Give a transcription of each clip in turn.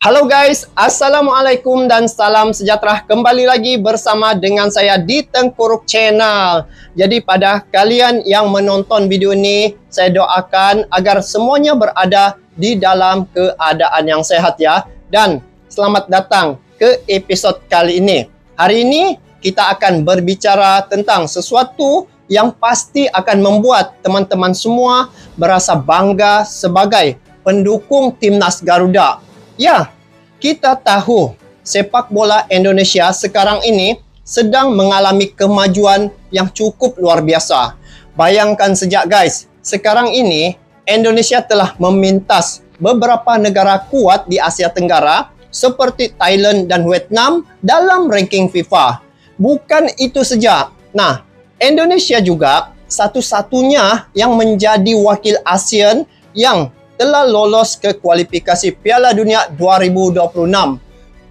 Halo guys, Assalamualaikum dan salam sejahtera. Kembali lagi bersama dengan saya di Tengkuruk Channel. Jadi pada kalian yang menonton video ini, saya doakan agar semuanya berada di dalam keadaan yang sehat ya. Dan selamat datang ke episod kali ini. Hari ini kita akan berbicara tentang sesuatu yang pasti akan membuat teman-teman semua berasa bangga sebagai pendukung Timnas Garuda. Ya, kita tahu sepak bola Indonesia sekarang ini sedang mengalami kemajuan yang cukup luar biasa. Bayangkan sejak guys, sekarang ini Indonesia telah memintas beberapa negara kuat di Asia Tenggara seperti Thailand dan Vietnam dalam ranking FIFA. Bukan itu saja. Nah, Indonesia juga satu-satunya yang menjadi wakil ASEAN yang telah lolos ke kualifikasi Piala Dunia 2026.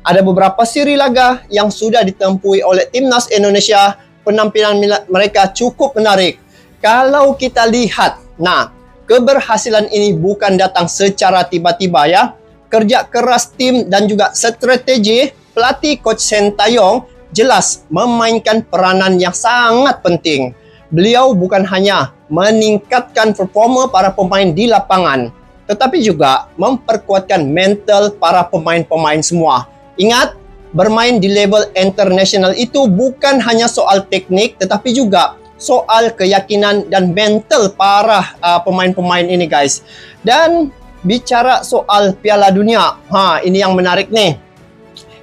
Ada beberapa seri laga yang sudah ditempuhi oleh Timnas Indonesia. Penampilan mereka cukup menarik. Kalau kita lihat, nah, keberhasilan ini bukan datang secara tiba-tiba ya. Kerja keras tim dan juga strategi pelatih Coach Sintayong jelas memainkan peranan yang sangat penting. Beliau bukan hanya meningkatkan performa para pemain di lapangan, tetapi juga memperkuatkan mental para pemain-pemain semua. Ingat, bermain di level internasional itu bukan hanya soal teknik, tetapi juga soal keyakinan dan mental para pemain-pemain ini guys. Dan bicara soal Piala Dunia, ini yang menarik nih.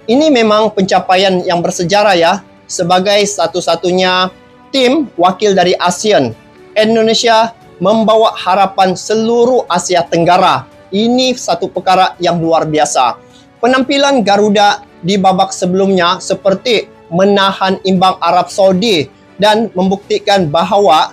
Ini memang pencapaian yang bersejarah ya. Sebagai satu-satunya tim wakil dari ASEAN, Indonesia membawa harapan seluruh Asia Tenggara. Ini satu perkara yang luar biasa. Penampilan Garuda di babak sebelumnya seperti menahan imbang Arab Saudi dan membuktikan bahawa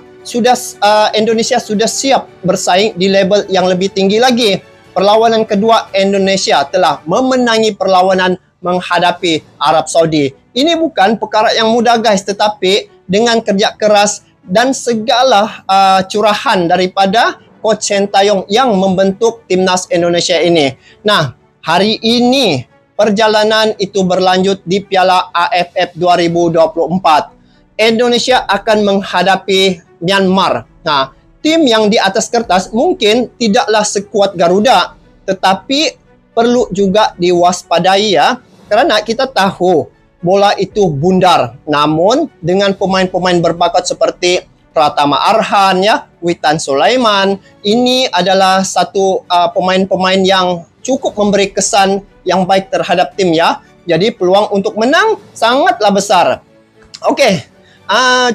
Indonesia sudah siap bersaing di level yang lebih tinggi lagi. Perlawanan kedua, Indonesia telah memenangi perlawanan menghadapi Arab Saudi. Ini bukan perkara yang mudah guys, tetapi dengan kerja keras dan segala curahan daripada Coach Sintayong yang membentuk Timnas Indonesia ini. Nah, hari ini perjalanan itu berlanjut di Piala AFF 2024. Indonesia akan menghadapi Myanmar. Nah, tim yang di atas kertas mungkin tidaklah sekuat Garuda, tetapi perlu juga diwaspadai ya, karena kita tahu bola itu bundar. Namun dengan pemain-pemain berbakat seperti Pratama Arhan ya, Witan Sulaiman, ini adalah satu pemain-pemain yang cukup memberi kesan yang baik terhadap tim ya. Jadi peluang untuk menang sangatlah besar. Oke,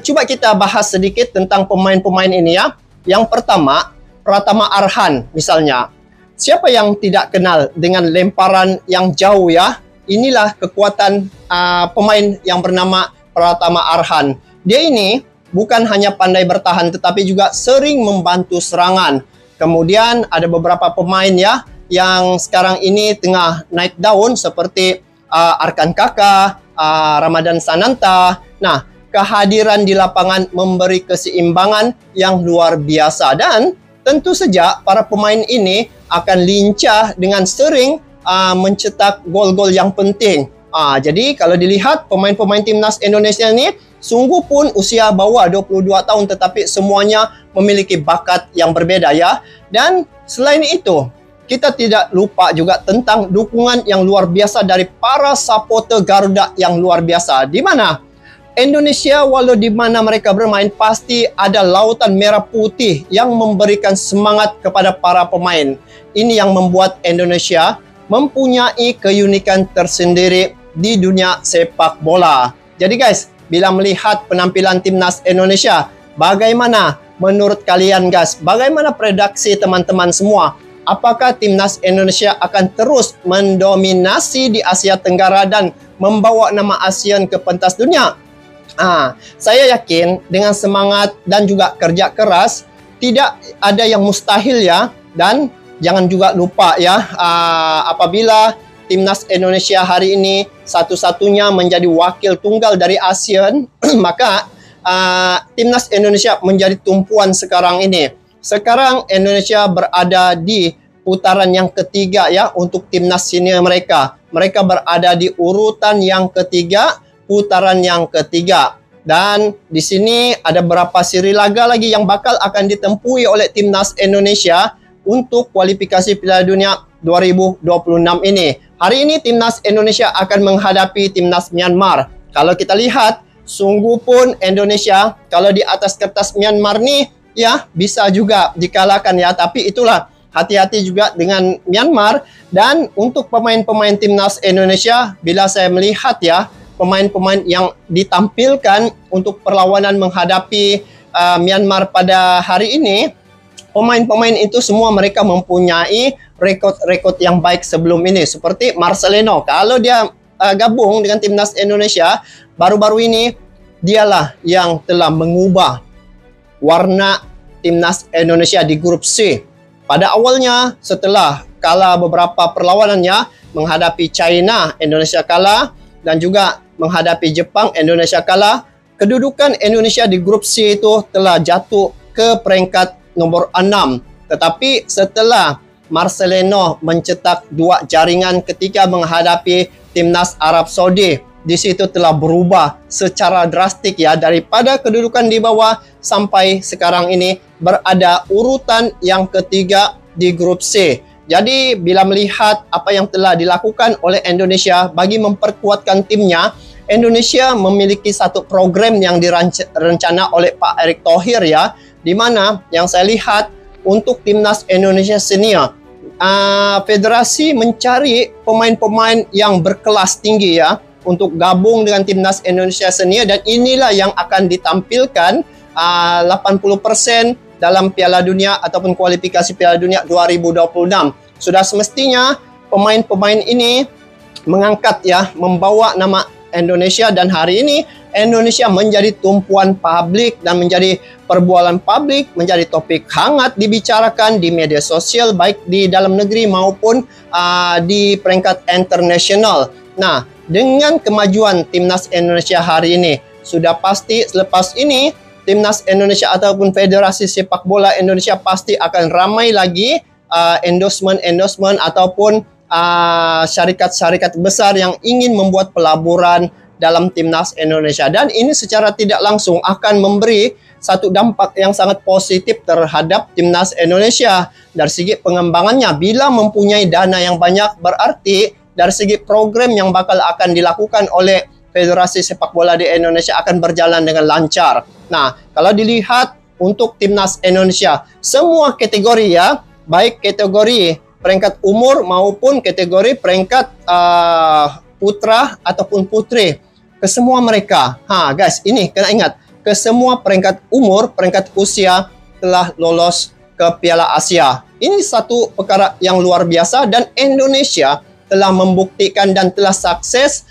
coba kita bahas sedikit tentang pemain-pemain ini ya. Yang pertama, Pratama Arhan misalnya. Siapa yang tidak kenal dengan lemparan yang jauh ya? Inilah kekuatan pemain yang bernama Pratama Arhan. Dia ini bukan hanya pandai bertahan, tetapi juga sering membantu serangan. Kemudian ada beberapa pemain ya yang sekarang ini tengah naik daun seperti Arkan Kaka, Ramadan Sananta. Nah, kehadiran di lapangan memberi keseimbangan yang luar biasa. Dan tentu saja para pemain ini akan lincah dengan sering mencetak gol-gol yang penting. Jadi kalau dilihat pemain-pemain Timnas Indonesia ini sungguh pun usia bawah 22 tahun, tetapi semuanya memiliki bakat yang berbeda ya. Dan selain itu, kita tidak lupa juga tentang dukungan yang luar biasa dari para supporter Garuda yang luar biasa. Di mana Indonesia, walau di mana mereka bermain, pasti ada lautan merah putih yang memberikan semangat kepada para pemain. Ini yang membuat Indonesia mempunyai keunikan tersendiri di dunia sepak bola. Jadi guys, bila melihat penampilan Timnas Indonesia, bagaimana menurut kalian guys? Bagaimana prediksi teman-teman semua? Apakah Timnas Indonesia akan terus mendominasi di Asia Tenggara dan membawa nama ASEAN ke pentas dunia? Saya yakin dengan semangat dan juga kerja keras, tidak ada yang mustahil ya. Dan jangan juga lupa ya, apabila Timnas Indonesia hari ini satu-satunya menjadi wakil tunggal dari ASEAN, maka Timnas Indonesia menjadi tumpuan sekarang ini. Sekarang Indonesia berada di putaran yang ketiga ya untuk timnas senior mereka. Mereka berada di urutan yang ketiga, putaran yang ketiga. Dan di sini ada beberapa seri laga lagi yang bakal akan ditempuhi oleh timnas Indonesia untuk kualifikasi Piala Dunia 2026 ini. Hari ini timnas Indonesia akan menghadapi timnas Myanmar. Kalau kita lihat, sungguh pun Indonesia kalau di atas kertas Myanmar nih ya bisa juga dikalahkan ya. Tapi itulah, hati-hati juga dengan Myanmar. Dan untuk pemain-pemain timnas Indonesia, bila saya melihat ya, pemain-pemain yang ditampilkan untuk perlawanan menghadapi Myanmar pada hari ini, pemain-pemain itu semua mereka mempunyai rekod-rekod yang baik sebelum ini. Seperti Marcelino, kalau dia gabung dengan timnas Indonesia, baru-baru ini dialah yang telah mengubah warna timnas Indonesia di grup C. Pada awalnya, setelah kalah beberapa perlawanannya, menghadapi China, Indonesia kalah, dan juga menghadapi Jepang, Indonesia kalah. Kedudukan Indonesia di grup C itu telah jatuh ke peringkat nomor 6. Tetapi setelah Marcelino mencetak 2 jaringan ketika menghadapi timnas Arab Saudi, di situ telah berubah secara drastik ya, daripada kedudukan di bawah sampai sekarang ini berada urutan yang ketiga di grup C. Jadi bila melihat apa yang telah dilakukan oleh Indonesia bagi memperkuatkan timnya, Indonesia memiliki satu program yang direncana oleh Pak Erick Thohir ya, di mana yang saya lihat untuk timnas Indonesia senior, federasi mencari pemain-pemain yang berkelas tinggi ya untuk gabung dengan timnas Indonesia senior, dan inilah yang akan ditampilkan 80% dalam Piala Dunia ataupun kualifikasi Piala Dunia 2026. Sudah semestinya pemain-pemain ini mengangkat ya, membawa nama Indonesia, dan hari ini Indonesia menjadi tumpuan publik dan menjadi perbualan publik, menjadi topik hangat dibicarakan di media sosial baik di dalam negeri maupun di peringkat internasional. Nah, dengan kemajuan timnas Indonesia hari ini, sudah pasti selepas ini timnas Indonesia ataupun Federasi Sepak Bola Indonesia pasti akan ramai lagi endorsement ataupun syarikat-syarikat besar yang ingin membuat pelaburan dalam timnas Indonesia, dan ini secara tidak langsung akan memberi satu dampak yang sangat positif terhadap timnas Indonesia dari segi pengembangannya. Bila mempunyai dana yang banyak, berarti dari segi program yang bakal akan dilakukan oleh Federasi Sepak Bola di Indonesia akan berjalan dengan lancar. Nah, kalau dilihat untuk timnas Indonesia, semua kategori ya, baik kategori peringkat umur maupun kategori peringkat putra ataupun putri, kesemua mereka, guys, ini kena ingat, kesemua peringkat umur, peringkat usia telah lolos ke Piala Asia. Ini satu perkara yang luar biasa, dan Indonesia telah membuktikan dan telah sukses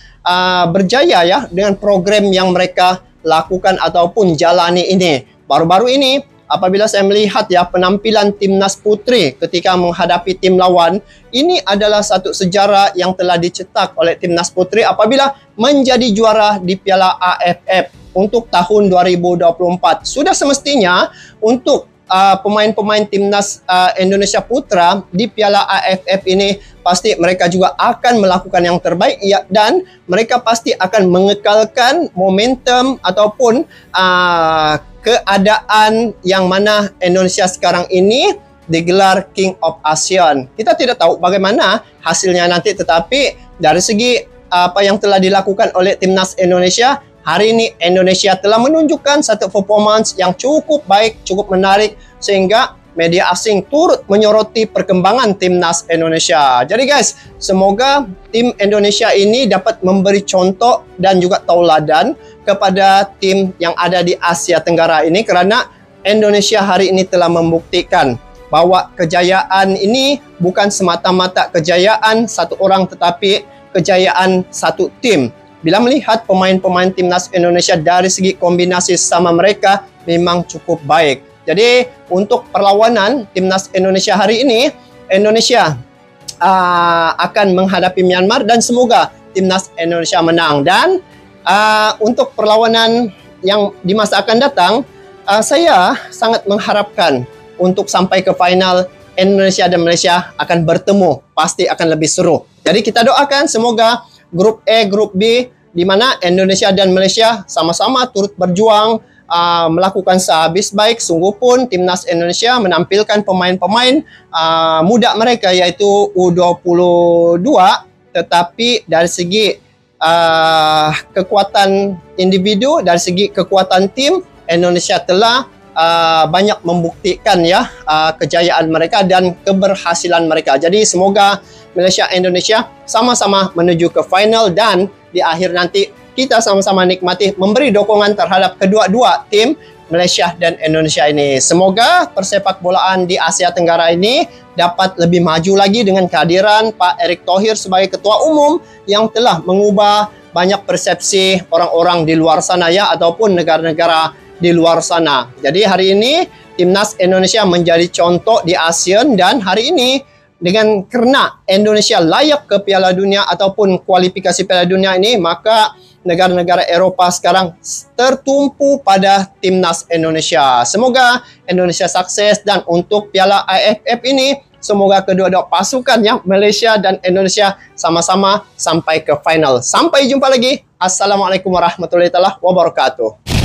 berjaya ya dengan program yang mereka lakukan ataupun jalani ini. Baru-baru ini apabila saya melihat ya penampilan timnas putri ketika menghadapi tim lawan, ini adalah satu sejarah yang telah dicetak oleh timnas putri apabila menjadi juara di Piala AFF untuk tahun 2024. Sudah semestinya untuk pemain-pemain timnas Indonesia Putra di Piala AFF ini pasti mereka juga akan melakukan yang terbaik ya, dan mereka pasti akan mengekalkan momentum ataupun keadaan yang mana Indonesia sekarang ini digelar King of ASEAN. Kita tidak tahu bagaimana hasilnya nanti, tetapi dari segi apa yang telah dilakukan oleh timnas Indonesia, hari ini Indonesia telah menunjukkan satu performance yang cukup baik, cukup menarik, sehingga media asing turut menyoroti perkembangan timnas Indonesia. Jadi guys, semoga tim Indonesia ini dapat memberi contoh dan juga tauladan kepada tim yang ada di Asia Tenggara ini, karena Indonesia hari ini telah membuktikan bahwa kejayaan ini bukan semata-mata kejayaan satu orang, tetapi kejayaan satu tim. Bila melihat pemain-pemain timnas Indonesia dari segi kombinasi sama mereka memang cukup baik. Jadi untuk perlawanan timnas Indonesia hari ini, Indonesia akan menghadapi Myanmar dan semoga timnas Indonesia menang. Dan untuk perlawanan yang di masa akan datang, saya sangat mengharapkan untuk sampai ke final Indonesia dan Malaysia akan bertemu. Pasti akan lebih seru. Jadi kita doakan semoga grup A, grup B, di mana Indonesia dan Malaysia sama-sama turut berjuang melakukan sehabis baik. Sungguh pun timnas Indonesia menampilkan pemain-pemain muda mereka yaitu U22, tetapi dari segi kekuatan individu, dari segi kekuatan tim, Indonesia telah banyak membuktikan ya kejayaan mereka dan keberhasilan mereka. Jadi semoga Malaysia Indonesia sama-sama menuju ke final dan di akhir nanti kita sama-sama nikmati memberi dukungan terhadap kedua-dua tim Malaysia dan Indonesia ini. Semoga persepak bolaan di Asia Tenggara ini dapat lebih maju lagi dengan kehadiran Pak Erick Thohir sebagai ketua umum yang telah mengubah banyak persepsi orang-orang di luar sana ya, ataupun negara-negara di luar sana. Jadi hari ini timnas Indonesia menjadi contoh di ASEAN, dan hari ini karena Indonesia layak ke Piala Dunia ataupun kualifikasi Piala Dunia ini, maka negara-negara Eropa sekarang tertumpu pada timnas Indonesia. Semoga Indonesia sukses, dan untuk Piala AFF ini semoga kedua-dua pasukan ya, Malaysia dan Indonesia sama-sama sampai ke final. Sampai jumpa lagi. Assalamualaikum warahmatullahi wabarakatuh.